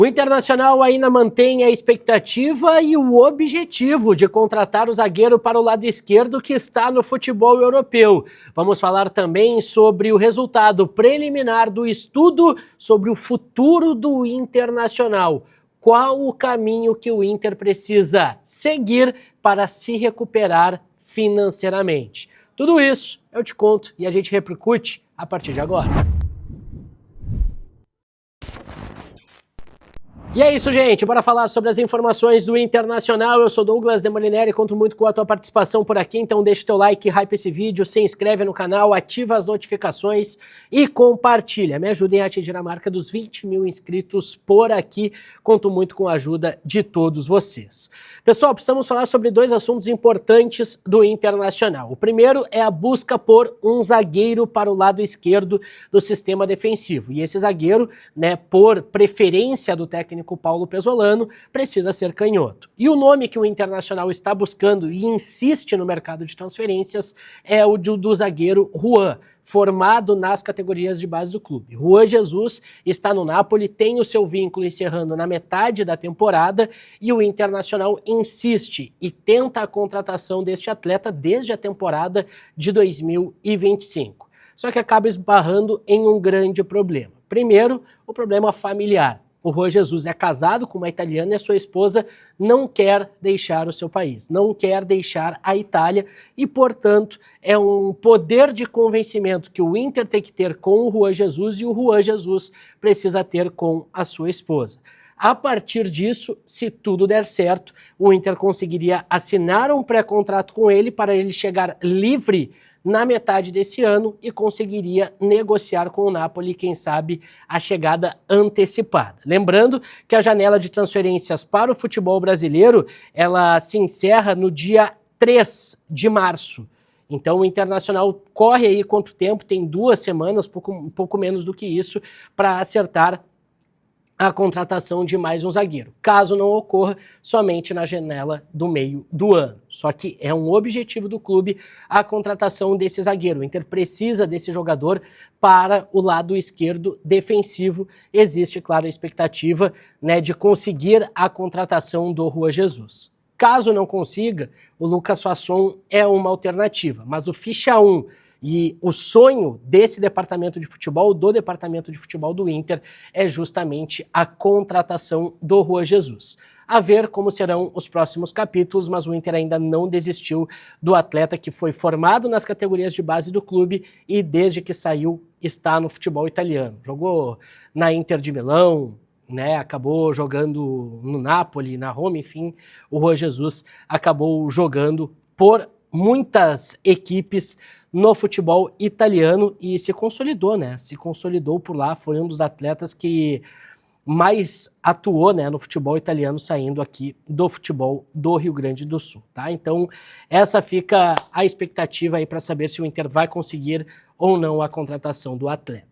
O Internacional ainda mantém a expectativa e o objetivo de contratar o zagueiro para o lado esquerdo que está no futebol europeu. Vamos falar também sobre o resultado preliminar do estudo sobre o futuro do Internacional. Qual o caminho que o Inter precisa seguir para se recuperar financeiramente? Tudo isso eu te conto e a gente repercute a partir de agora. E é isso, gente. Bora falar sobre as informações do Internacional. Eu sou Douglas Demolineri e conto muito com a tua participação por aqui. Então deixa o teu like, hype esse vídeo, se inscreve no canal, ativa as notificações e compartilha. Me ajudem a atingir a marca dos 20 mil inscritos por aqui. Conto muito com a ajuda de todos vocês. Pessoal, precisamos falar sobre dois assuntos importantes do Internacional. O primeiro é a busca por um zagueiro para o lado esquerdo do sistema defensivo. E esse zagueiro, por preferência do técnico Paulo Pesolano, precisa ser canhoto. E o nome que o Internacional está buscando e insiste no mercado de transferências é o do zagueiro Juan, formado nas categorias de base do clube. Juan Jesus está no Napoli, tem o seu vínculo encerrando na metade da temporada e o Internacional insiste e tenta a contratação deste atleta desde a temporada de 2025. Só que acaba esbarrando em um grande problema. Primeiro, o problema familiar. O Juan Jesus é casado com uma italiana e a sua esposa não quer deixar o seu país, não quer deixar a Itália e, portanto, é um poder de convencimento que o Inter tem que ter com o Juan Jesus e o Juan Jesus precisa ter com a sua esposa. A partir disso, se tudo der certo, o Inter conseguiria assinar um pré-contrato com ele para ele chegar livre na metade desse ano e conseguiria negociar com o Napoli, quem sabe, a chegada antecipada. Lembrando que a janela de transferências para o futebol brasileiro, ela se encerra no dia 3 de março. Então o Internacional corre aí quanto tempo? Tem 2 semanas, um pouco menos do que isso, para acertar a contratação de mais um zagueiro. Caso não ocorra, somente na janela do meio do ano. Só que é um objetivo do clube a contratação desse zagueiro. O Inter precisa desse jogador para o lado esquerdo defensivo. Existe, claro, a expectativa de conseguir a contratação do Juan Jesus. Caso não consiga, o Lucas Fasson é uma alternativa, mas o ficha 1 e o sonho desse departamento de futebol, do departamento de futebol do Inter, é justamente a contratação do Juan Jesus. A ver como serão os próximos capítulos, mas o Inter ainda não desistiu do atleta que foi formado nas categorias de base do clube e desde que saiu está no futebol italiano. Jogou na Inter de Milão, acabou jogando no Napoli, na Roma, enfim, o Juan Jesus acabou jogando por muitas equipes no futebol italiano e se consolidou, se consolidou por lá, foi um dos atletas que mais atuou no futebol italiano, saindo aqui do futebol do Rio Grande do Sul, tá? Então essa fica a expectativa aí para saber se o Inter vai conseguir ou não a contratação do atleta.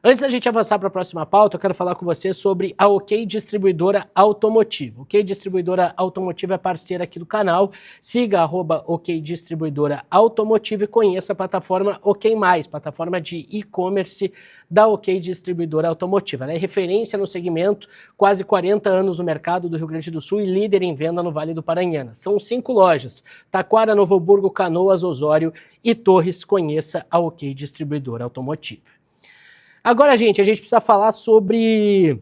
Antes da gente avançar para a próxima pauta, eu quero falar com você sobre a OK Distribuidora Automotiva. OK Distribuidora Automotiva é parceira aqui do canal. Siga @OK Distribuidora Automotiva e conheça a plataforma OK+, plataforma de e-commerce da OK Distribuidora Automotiva. Ela é referência no segmento, quase 40 anos no mercado do Rio Grande do Sul e líder em venda no Vale do Paranhana. São 5 lojas: Taquara, Novo Hamburgo, Canoas, Osório e Torres. Conheça a OK Distribuidora Automotiva. Agora, gente, a gente precisa falar sobre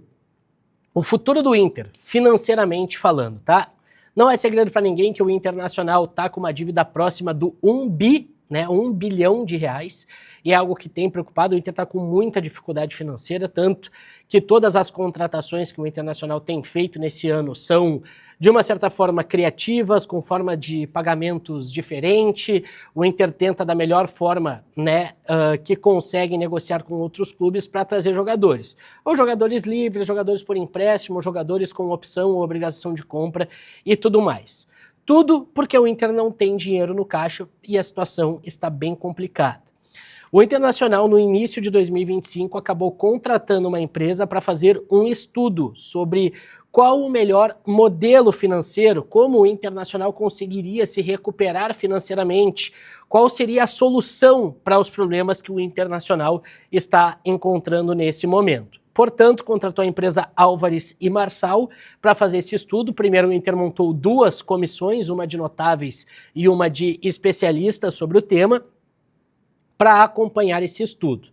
o futuro do Inter, financeiramente falando, tá? Não é segredo para ninguém que o Internacional tá com uma dívida próxima do 1 bilhão de reais, e é algo que tem preocupado. O Inter está com muita dificuldade financeira, tanto que todas as contratações que o Internacional tem feito nesse ano são, de uma certa forma, criativas, com forma de pagamentos diferente. O Inter tenta da melhor forma, que consegue negociar com outros clubes para trazer jogadores. Ou jogadores livres, jogadores por empréstimo, jogadores com opção ou obrigação de compra e tudo mais. Tudo porque o Inter não tem dinheiro no caixa e a situação está bem complicada. O Internacional, no início de 2025, acabou contratando uma empresa para fazer um estudo sobre qual o melhor modelo financeiro, como o Internacional conseguiria se recuperar financeiramente, qual seria a solução para os problemas que o Internacional está encontrando nesse momento. portanto, contratou a empresa Álvares e Marçal para fazer esse estudo. Primeiro, o Inter montou 2 comissões, uma de notáveis e uma de especialistas sobre o tema, para acompanhar esse estudo.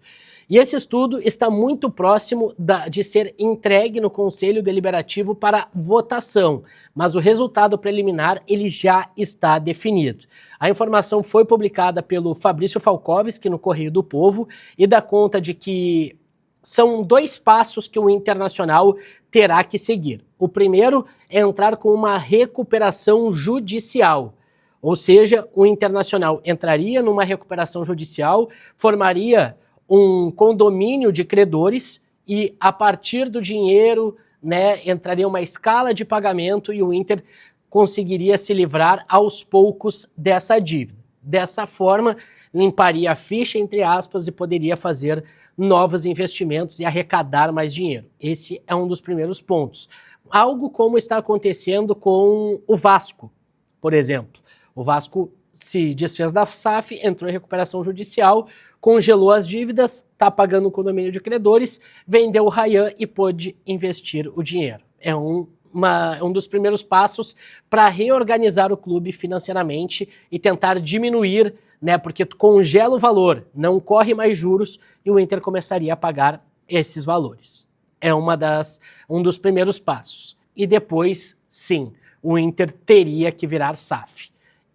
E esse estudo está muito próximo de ser entregue no Conselho Deliberativo para votação, mas o resultado preliminar ele já está definido. A informação foi publicada pelo Fabrício Falkowski no Correio do Povo e dá conta de que são 2 passos que o Internacional terá que seguir. O primeiro é entrar com uma recuperação judicial. Ou seja, o Internacional entraria numa recuperação judicial, formaria um condomínio de credores e, a partir do dinheiro, né, entraria uma escala de pagamento e o Inter conseguiria se livrar aos poucos dessa dívida. Dessa forma, limparia a ficha, entre aspas, e poderia fazer novos investimentos e arrecadar mais dinheiro. Esse é um dos primeiros pontos. Algo como está acontecendo com o Vasco, por exemplo. O Vasco se desfez da SAF, entrou em recuperação judicial, congelou as dívidas, está pagando o condomínio de credores, vendeu o Ryan e pôde investir o dinheiro. É um dos primeiros passos para reorganizar o clube financeiramente e tentar diminuir, né, porque tu congela o valor, não corre mais juros e o Inter começaria a pagar esses valores. É um dos primeiros passos. E depois, sim, o Inter teria que virar SAF.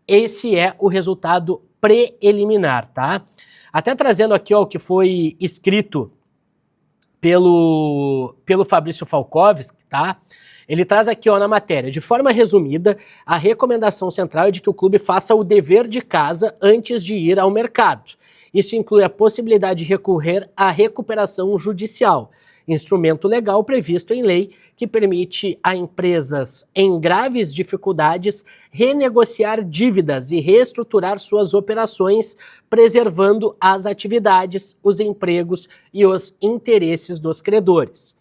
Esse é o resultado preliminar, tá? Até trazendo aqui ó, o que foi escrito pelo Fabrício Falkowski, tá? Ele traz aqui ó, na matéria, de forma resumida, a recomendação central é de que o clube faça o dever de casa antes de ir ao mercado. Isso inclui a possibilidade de recorrer à recuperação judicial, instrumento legal previsto em lei que permite a empresas em graves dificuldades renegociar dívidas e reestruturar suas operações, preservando as atividades, os empregos e os interesses dos credores.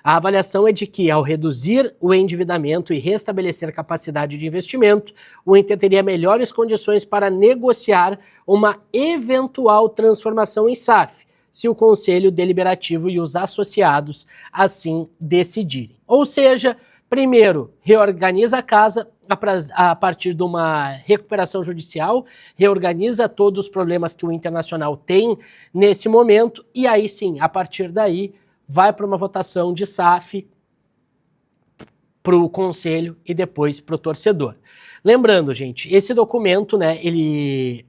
A avaliação é de que, ao reduzir o endividamento e restabelecer capacidade de investimento, o Inter teria melhores condições para negociar uma eventual transformação em SAF, se o Conselho Deliberativo e os associados assim decidirem. Ou seja, primeiro, reorganiza a casa a partir de uma recuperação judicial, reorganiza todos os problemas que o Internacional tem nesse momento, e aí sim, a partir daí, vai para uma votação de SAF para o Conselho e depois para o torcedor. Lembrando, gente, esse documento, né, ele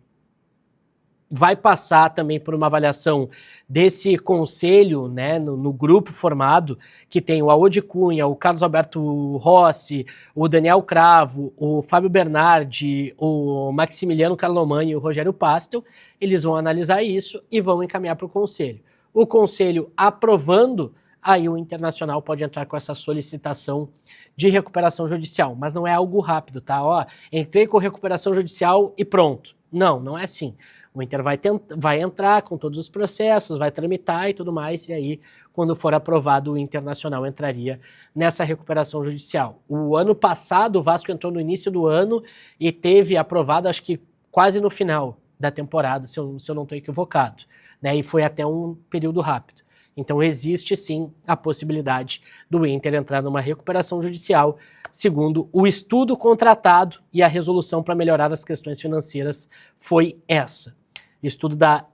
vai passar também por uma avaliação desse conselho, né, no grupo formado, que tem o Aode Cunha, o Carlos Alberto Rossi, o Daniel Cravo, o Fábio Bernardi, o Maximiliano Carlomagno e o Rogério Pastel. Eles vão analisar isso e vão encaminhar para o conselho. O conselho aprovando, aí o Internacional pode entrar com essa solicitação de recuperação judicial, mas não é algo rápido, tá? Ó, entrei com recuperação judicial e pronto. Não, não é assim. O Inter vai entrar com todos os processos, vai tramitar e tudo mais, e aí, quando for aprovado, o Internacional entraria nessa recuperação judicial. O ano passado, o Vasco entrou no início do ano e teve aprovado, acho que quase no final da temporada, se eu não estou equivocado, né? E foi até um período rápido. Então existe sim a possibilidade do Inter entrar numa recuperação judicial, segundo o estudo contratado, e a resolução para melhorar as questões financeiras foi essa. Estudo da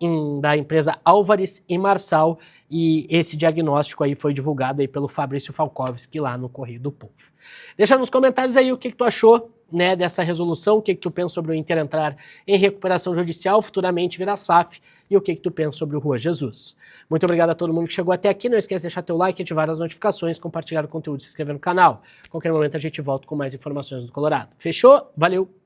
empresa Álvares e Marçal, e esse diagnóstico aí foi divulgado aí pelo Fabrício Falkowski lá no Correio do Povo. Deixa nos comentários aí o que tu achou, né, dessa resolução, o que tu pensa sobre o Inter entrar em recuperação judicial, futuramente virar SAF, e o que tu pensa sobre o Juan Jesus. Muito obrigado a todo mundo que chegou até aqui, não esquece de deixar teu like, ativar as notificações, compartilhar o conteúdo e se inscrever no canal. A qualquer momento a gente volta com mais informações do Colorado. Fechou? Valeu!